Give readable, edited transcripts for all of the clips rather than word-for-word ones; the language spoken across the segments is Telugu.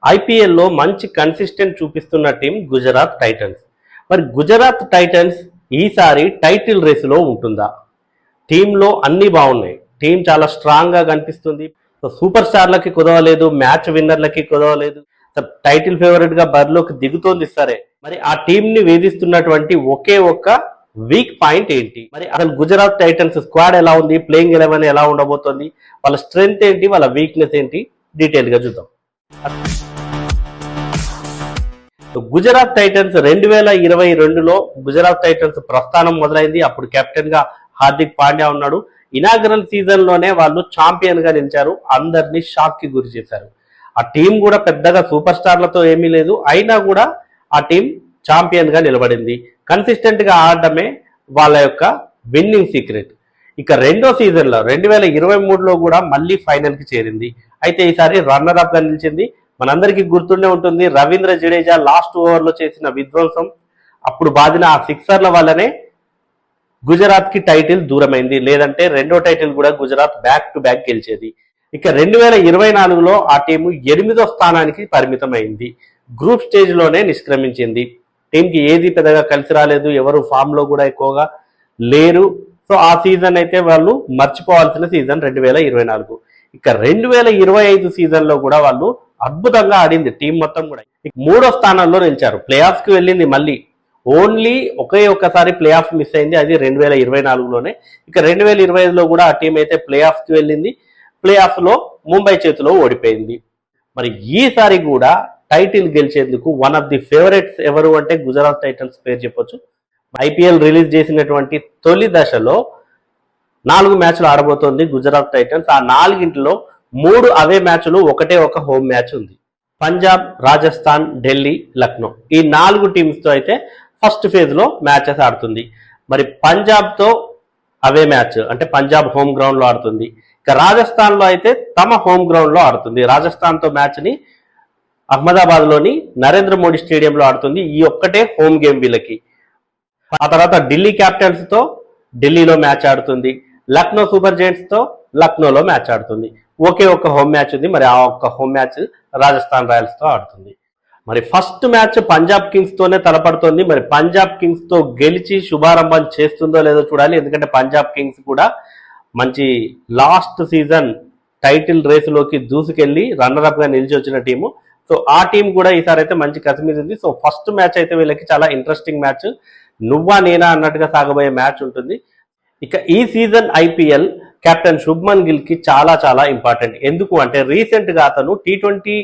ఐపీఎల్లో మంచి కన్సిస్టెంట్ చూపిస్తున్న టీం గుజరాత్ టైటన్స్. మరి గుజరాత్ టైటన్స్ ఈసారి టైటిల్ రేసులో ఉంటుందా? టీంలో అన్నీ బాగున్నాయి, టీం చాలా స్ట్రాంగ్గా కనిపిస్తుంది. సూపర్ స్టార్లకి కుదవలేదు, మ్యాచ్ విన్నర్లకి కుదవలేదు, టైటిల్ ఫేవరెట్గా బరిలోకి దిగుతోంది. సరే, మరి ఆ టీంని వేధిస్తున్నటువంటి ఒకే ఒక్క వీక్ పాయింట్ ఏంటి? మరి అసలు గుజరాత్ టైటన్స్ స్క్వాడ్ ఎలా ఉంది, ప్లేయింగ్ 11 ఎలా ఉండబోతోంది, వాళ్ళ స్ట్రెంగ్త్ ఏంటి, వాళ్ళ వీక్నెస్ ఏంటి, డీటెయిల్గా చూద్దాం. గుజరాత్ టైటన్స్ 2022లో గుజరాత్ టైటన్స్ ప్రస్థానం మొదలైంది. అప్పుడు కెప్టెన్ గా హార్దిక్ పాండ్యా ఉన్నాడు. ఇనాగరల్ సీజన్ లోనే వాళ్ళు ఛాంపియన్ గా నిలిచారు, అందరినీ షాక్ కి గురి చేశారు. ఆ టీం కూడా పెద్దగా సూపర్ స్టార్లతో ఏమీ లేదు, అయినా కూడా ఆ టీం ఛాంపియన్ గా నిలబడింది. కన్సిస్టెంట్ గా ఆడటమే వాళ్ళ యొక్క విన్నింగ్ సీక్రెట్. ఇక రెండో సీజన్ లో 2023లో కూడా మళ్ళీ ఫైనల్ కి చేరింది. అయితే ఈసారి రన్నర్ అప్ గా నిలిచింది. మనందరికీ గుర్తుండే ఉంటుంది, రవీంద్ర జడేజా లాస్ట్ ఓవర్లో చేసిన విధ్వంసం, అప్పుడు బాదిన ఆ సిక్సర్ల వల్లనే గుజరాత్ కి టైటిల్ దూరమైంది. లేదంటే రెండో టైటిల్ కూడా గుజరాత్ బ్యాక్ టు బ్యాక్ గెలిచేది. ఇక 2024లో ఆ టీము 8వ స్థానానికి పరిమితమైంది. గ్రూప్ స్టేజ్ లోనే నిష్క్రమించింది. టీంకి ఏది పెద్దగా కలిసి రాలేదు, ఎవరు ఫామ్ లో కూడా ఎక్కువగా లేరు. సో ఆ సీజన్ అయితే వాళ్ళు మర్చిపోవాల్సిన సీజన్ 2024. ఇక 2025 సీజన్ లో కూడా వాళ్ళు అద్భుతంగా ఆడింది టీం మొత్తం కూడా. 3వ స్థానంలో నిలిచారు, ప్లే ఆఫ్స్ కి వెళ్ళింది. మళ్ళీ ఓన్లీ ఒక్కసారి ప్లే ఆఫ్ మిస్ అయింది, అది 2024లోనే. ఇక 2025లో కూడా ఆ టీం అయితే ప్లే ఆఫ్ కి వెళ్ళింది. ప్లే ఆఫ్ లో ముంబై చేతిలో ఓడిపోయింది. మరి ఈసారి కూడా టైటిల్ గెలిచేందుకు వన్ ఆఫ్ ది ఫేవరెట్స్ ఎవరు అంటే గుజరాత్ టైటన్స్ పేరు చెప్పొచ్చు. ఐపీఎల్ రిలీజ్ చేసినటువంటి తొలి దశలో 4 మ్యాచ్లు ఆడబోతోంది గుజరాత్ టైటన్స్. ఆ 4గింటిలో 3 అవే మ్యాచ్లు, ఒకటే ఒక హోమ్ మ్యాచ్ ఉంది. పంజాబ్, రాజస్థాన్, ఢిల్లీ, లక్నో, ఈ 4 టీమ్స్ తో అయితే ఫస్ట్ ఫేజ్ లో మ్యాచెస్ ఆడుతుంది. మరి పంజాబ్ తో అవే మ్యాచ్, అంటే పంజాబ్ హోమ్ గ్రౌండ్ లో ఆడుతుంది. ఇక రాజస్థాన్ లో అయితే తమ హోమ్ గ్రౌండ్ లో ఆడుతుంది. రాజస్థాన్ తో మ్యాచ్ ని అహ్మదాబాద్ లోని నరేంద్ర మోడీ స్టేడియంలో ఆడుతుంది. ఈ ఒక్కటే హోమ్ గేమ్ వీళ్ళకి. ఆ తర్వాత ఢిల్లీ క్యాపిటల్స్ తో ఢిల్లీలో మ్యాచ్ ఆడుతుంది. లక్నో సూపర్ జైంట్స్ తో లక్నోలో మ్యాచ్ ఆడుతుంది. ఒకే ఒక్క హోమ్ మ్యాచ్ ఉంది, మరి ఆ ఒక్క హోమ్ మ్యాచ్ రాజస్థాన్ రాయల్స్ తో ఆడుతుంది. మరి ఫస్ట్ మ్యాచ్ పంజాబ్ కింగ్స్ తోనే తలపడుతుంది. మరి పంజాబ్ కింగ్స్ తో గెలిచి శుభారంభం చేస్తుందో లేదో చూడాలి. ఎందుకంటే పంజాబ్ కింగ్స్ కూడా మంచి లాస్ట్ సీజన్ టైటిల్ రేసులోకి దూసుకెళ్లి రన్నర్ అప్ గా నిలిచి వచ్చిన టీము. సో ఆ టీం కూడా ఈసారి అయితే మంచి కసిమీద ఉంది. సో ఫస్ట్ మ్యాచ్ అయితే వీళ్ళకి చాలా ఇంట్రెస్టింగ్ మ్యాచ్, నువ్వా నేనా అన్నట్టుగా సాగబోయే మ్యాచ్ ఉంటుంది. ఇక ఈ season IPL captain Shubman Gill కి చాలా చాలా ఇంపార్టెంట్. ఎందుకు అంటే రీసెంట్ గా అతను T20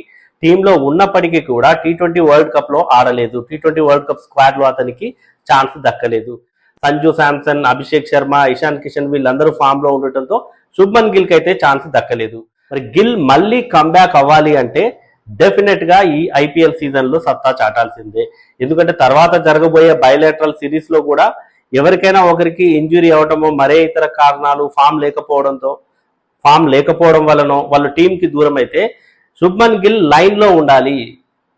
టీంలో ఉన్నప్పటికీ కూడా T20 వరల్డ్ కప్ లో ఆడలేదు. T20 వరల్డ్ కప్ స్క్వాడ్ లో అతనికి ఛాన్స్ దక్కలేదు. సంజు శాంసన్, అభిషేక్ శర్మ, ఇషాన్ కిషన్ వీళ్ళందరూ ఫామ్ లో ఉండటంతో శుభ్మన్ గిల్ కి అయితే ఛాన్స్ దక్కలేదు. మరి గిల్ మళ్ళీ కమ్బ్యాక్ అవ్వాలి అంటే డెఫినెట్ గా ఈ ఐపీఎల్ సీజన్ లో సత్తా చాటాల్సిందే. ఎందుకంటే తర్వాత జరగబోయే బయలేటరల్ సిరీస్ లో కూడా ఎవరికైనా ఒకరికి ఇంజురీ అవటమో, మరే ఇతర కారణాలు, ఫామ్ లేకపోవడం వలనో వాళ్ళు టీంకి దూరం అయితే శుభ్మన్ గిల్ లైన్ లో ఉండాలి.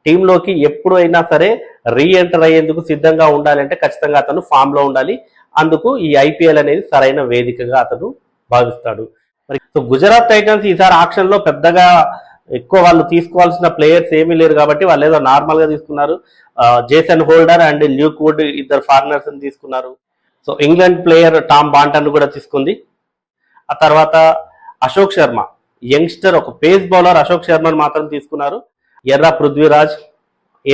టీంలోకి ఎప్పుడైనా సరే రీఎంటర్ అయ్యేందుకు సిద్ధంగా ఉండాలంటే ఖచ్చితంగా అతను ఫామ్ లో ఉండాలి. అందుకు ఈ ఐపీఎల్ అనేది సరైన వేదికగా అతను భావిస్తాడు. మరి గుజరాత్ టైటన్స్ ఈసారి ఆక్షన్ లో పెద్దగా ఎక్కువ వాళ్ళు తీసుకోవాల్సిన ప్లేయర్స్ ఏమీ లేరు కాబట్టి వాళ్ళు ఏదో నార్మల్ గా తీసుకున్నారు. Jason Holder and Luke Wood, ఇద్దరు ఫారినర్స్ తీసుకున్నారు. So England player Tom Banton కూడా తీసుకుంది. ఆ తర్వాత అశోక్ శర్మ, యంగ్స్టర్, ఒక పేస్ బౌలర్ అశోక్ శర్మను మాత్రం తీసుకున్నారు. ఎర్ర పృథ్వీరాజ్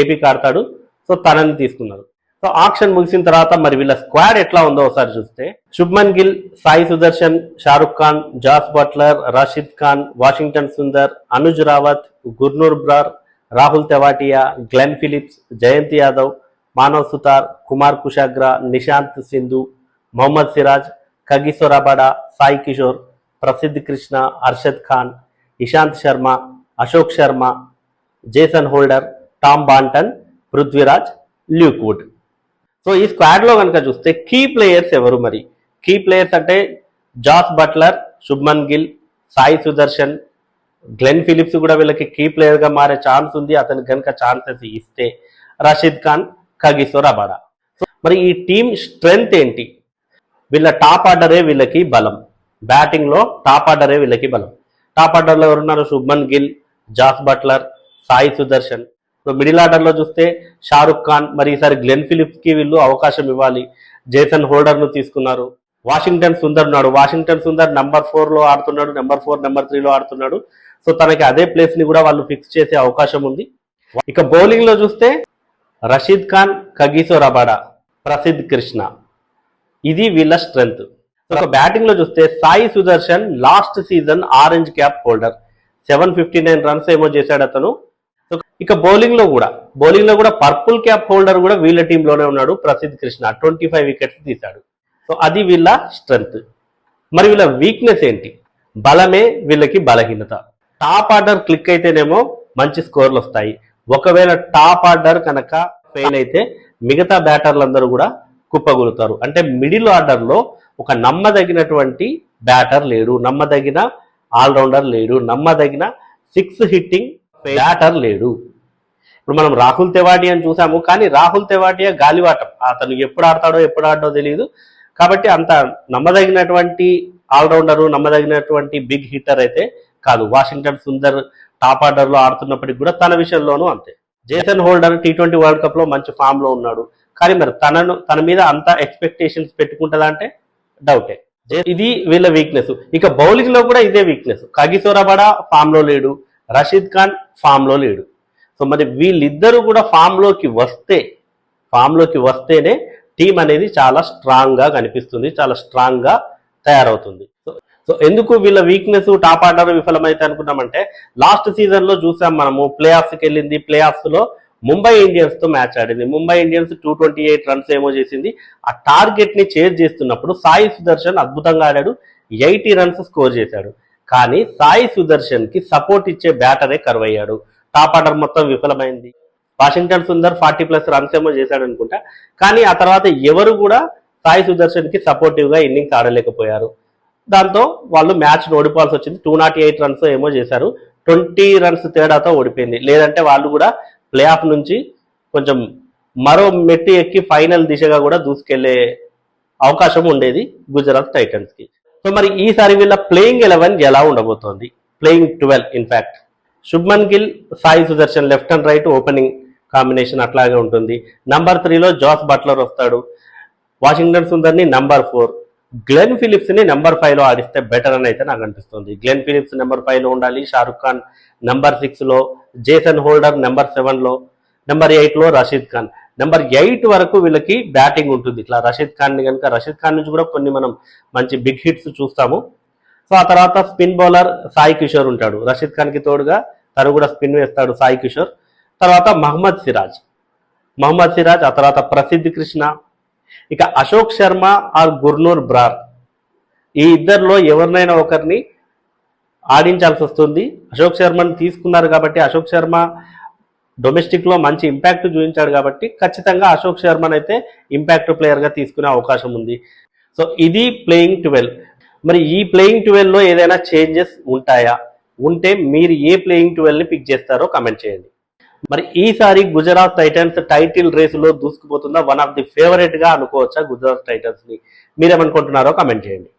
ఏపీకి ఆడతాడు, సో తనని తీసుకున్నారు. సో ఆక్షన్ ముగిసిన తర్వాత మరి వీళ్ళ స్క్వాడ్ ఎట్లా ఉందో ఒకసారి చూస్తే, Shubman Gill, Sai Sudharsan, Shahrukh Khan, Jos Buttler, Rashid Khan, Washington Sundar, Anuj Rawat, Gurnoor Brar, Rahul Tewatia, Glenn Phillips, Jayant Yadav, Manav Suthar, Kumar Kushagra, Nishant Sindhu, Mohammed Siraj, Kagiso Rabada, Sai Kishore, Prasidh Krishna, Arshad Khan, Ishant Sharma, Ashok Sharma, Jason Holder, Tom Banton, Prithviraj, Luke Wood. So ఈ స్క్వాడ్ లో కనుక చూస్తే కీ ప్లేయర్స్ ఎవరు? మరి కీ ప్లేయర్స్ అంటే Jos Buttler, Shubman Gill, Sai Sudarshan, Glenn Phillips కూడా వీళ్ళకి కీ ప్లేయర్ గా మారే ఛాన్స్ ఉంది. అతనికి కనుక ఛాన్సెస్ ఇస్తే Rashid Khan, Kagiso Rabada. So మరి ఈ టీం స్ట్రెంగ్త్ ఏంటి? వీళ్ళ టాప్ ఆర్డరే వీళ్ళకి బలం. బ్యాటింగ్ లో టాప్ ఆర్డరే వీళ్ళకి బలం. టాప్ ఆర్డర్ లో ఎవరున్నారు? Shubman Gill, Jos Buttler, Sai Sudharsan. So middle order లో చూస్తే షారుఖ్ ఖాన్, మరి ఈసారి గ్లెన్ ఫిలిప్స్ కి వీళ్ళు అవకాశం ఇవ్వాలి. జేసన్ హోల్డర్ ను తీసుకున్నారు. వాషింగ్టన్ సుందర్ ఉన్నాడు. వాషింగ్టన్ సుందర్ నెంబర్ 4 లో ఆడుతున్నాడు, నెంబర్ 4 నెంబర్ 3 లో ఆడుతున్నాడు. సో తనకి అదే ప్లేస్ ని కూడా వాళ్ళు ఫిక్స్ చేసే అవకాశం ఉంది. ఇక బౌలింగ్ లో చూస్తే రషీద్ ఖాన్, కగిసో రబాడా, ప్రసిద్ధ్ కృష్ణ, ఇది వీళ్ళ స్ట్రెంగ్త్. ఒక బ్యాటింగ్ లో చూస్తే Sai Sudarshan last season orange cap holder, 759 runs ఏమో చేశాడు అతను. ఇక బౌలింగ్ లో కూడా పర్పుల్ క్యాప్ హోల్డర్ కూడా వీళ్ళ టీంలోనే ఉన్నాడు, ప్రసిద్ధ్ కృష్ణ, 25 వికెట్స్ తీశాడు. సో అది వీళ్ళ స్ట్రెంగ్త్. మరి వీళ్ళ వీక్నెస్ ఏంటి? బలమే వీళ్ళకి బలహీనత. టాప్ ఆర్డర్ క్లిక్ అయితేనేమో మంచి స్కోర్లు వస్తాయి. ఒకవేళ టాప్ ఆర్డర్ కనుక ఫెయిల్ అయితే మిగతా బ్యాటర్లందరూ కూడా కుప్పగొలుతారు. అంటే మిడిల్ ఆర్డర్ లో ఒక నమ్మదగినటువంటి బ్యాటర్ లేడు, నమ్మదగిన ఆల్రౌండర్ లేడు, నమ్మదగిన 6 హిట్టింగ్ బ్యాటర్ లేడు. ఇప్పుడు మనం రాహుల్ తెవాటియా అని చూసాము, కానీ రాహుల్ తెవాటియా గాలివాటం, అతను ఎప్పుడు ఆడో తెలియదు. కాబట్టి అంత నమ్మదగినటువంటి ఆల్రౌండరు, నమ్మదగినటువంటి బిగ్ హిట్టర్ అయితే కాదు. వాషింగ్టన్ సుందర్ టాప్ ఆర్డర్ లో ఆడుతున్నప్పటికీ కూడా తన విషయంలోనూ అంతే. Jason holder T20 world cup లో మంచి ఫామ్ లో ఉన్నాడు, కానీ మరి తన మీద అంత ఎక్స్పెక్టేషన్స్ పెట్టుకుంటుందా అంటే డౌటే. ఇది వీళ్ళ వీక్నెస్. ఇక బౌలింగ్ లో కూడా ఇదే వీక్నెస్. కగిసో రబాడా ఫామ్ లో లేడు, రషీద్ ఖాన్ ఫామ్ లో లేడు. సో మరి వీళ్ళిద్దరూ కూడా ఫామ్ లోకి వస్తేనే టీం అనేది చాలా స్ట్రాంగ్ గా కనిపిస్తుంది, చాలా స్ట్రాంగ్ గా తయారవుతుంది. సో ఎందుకు వీళ్ళ వీక్నెస్ టాప్ ఆర్డర్ విఫలమైతే అనుకున్నామంటే, లాస్ట్ సీజన్ లో చూసాం మనము, ప్లే ఆఫ్స్కి వెళ్ళింది. ప్లే ఆఫ్స్ లో ముంబై ఇండియన్స్ తో మ్యాచ్ ఆడింది. ముంబై ఇండియన్స్ 228 రన్స్ ఏమో చేసింది. ఆ టార్గెట్ ని చేజ్ చేస్తున్నప్పుడు సాయి సుదర్శన్ అద్భుతంగా ఆడాడు, 80 రన్స్ స్కోర్ చేశాడు. కానీ సాయి సుదర్శన్ కి సపోర్ట్ ఇచ్చే బ్యాటరే కరువయ్యాడు. టాప్ ఆర్డర్ మొత్తం విఫలమైంది. వాషింగ్టన్ సుందర్ 40+ రన్స్ ఏమో చేశాడు అనుకుంటా, కానీ ఆ తర్వాత ఎవరు కూడా సాయి సుదర్శన్ కి సపోర్టివ్ గా ఇన్నింగ్స్ ఆడలేకపోయారు. దాంతో వాళ్ళు మ్యాచ్ ఓడిపోవాల్సి వచ్చింది. 208 రన్స్ ఏమో చేశారు, 20 రన్స్ తేడాతో ఓడిపోయింది. లేదంటే వాళ్ళు కూడా ప్లే ఆఫ్ నుంచి కొంచెం మరో మెట్టు ఎక్కి ఫైనల్ దిశగా కూడా దూసుకెళ్లే అవకాశం ఉండేది గుజరాత్ టైటన్స్ కి. సో మరి ఈసారి వీళ్ళ ప్లేయింగ్ 11 ఎలా ఉండబోతోంది? Playing 12 in fact. Shubman Gill, Sai Sudarshan left and right opening combination అట్లాగే ఉంటుంది. నంబర్ 3లో జాస్ బట్లర్ వస్తాడు. వాషింగ్టన్ సుందర్ని నంబర్ 4, గ్లెన్ ఫిలిప్స్ ని నెంబర్ 5 లో ఆడిస్తే బెటర్ అని అయితే నాకు అనిపిస్తుంది. గ్లెన్ ఫిలిప్స్ నెంబర్ 5 లో ఉండాలి, షారుఖ్ ఖాన్ నెంబర్ 6 లో, జేసన్ హోల్డర్ నెంబర్ 7 లో, నెంబర్ 8 లో రషీద్ ఖాన్. నెంబర్ 8 వరకు వీళ్ళకి బ్యాటింగ్ ఉంటుంది. ఇట్లా రషీద్ ఖాన్ నుంచి కూడా కొన్ని మనం మంచి బిగ్ హిట్స్ చూస్తాము. సో ఆ తర్వాత స్పిన్ బౌలర్ సాయి కిషోర్ ఉంటాడు. రషీద్ ఖాన్ కి తోడుగా తను కూడా స్పిన్ వేస్తాడు సాయి కిషోర్. తర్వాత మహమ్మద్ సిరాజ్, ఆ తర్వాత ప్రసిద్ధ్ కృష్ణ, ఇక అశోక్ శర్మ ఆర్ గుర్నూర్ బ్రార్. ఈ ఇద్దరిలో ఎవరినైనా ఒకరిని ఆడించాల్సి వస్తుంది. అశోక్ శర్మని తీసుకున్నారు కాబట్టి, అశోక్ శర్మ డొమెస్టిక్ లో మంచి ఇంపాక్ట్ చూపించాడు కాబట్టి ఖచ్చితంగా అశోక్ శర్మని అయితే ఇంపాక్ట్ ప్లేయర్ గా తీసుకునే అవకాశం ఉంది. సో ఇది ప్లేయింగ్ 12. మరి ఈ ప్లేయింగ్ 12 లో ఏదైనా చేంజెస్ ఉంటాయా? ఉంటే మీరు ఏ ప్లేయింగ్ 12 ని పిక్ చేస్తారో కమెంట్ చేయండి. మరి ఈసారి గుజరాత్ టైటన్స్ టైటిల్ రేసులో దూసుకుపోతుందా? వన్ ఆఫ్ ది ఫేవరెట్ గా అనుకోవచ్చా గుజరాత్ టైటన్స్ ని? మీరేమనుకుంటున్నారో కమెంట్ చేయండి.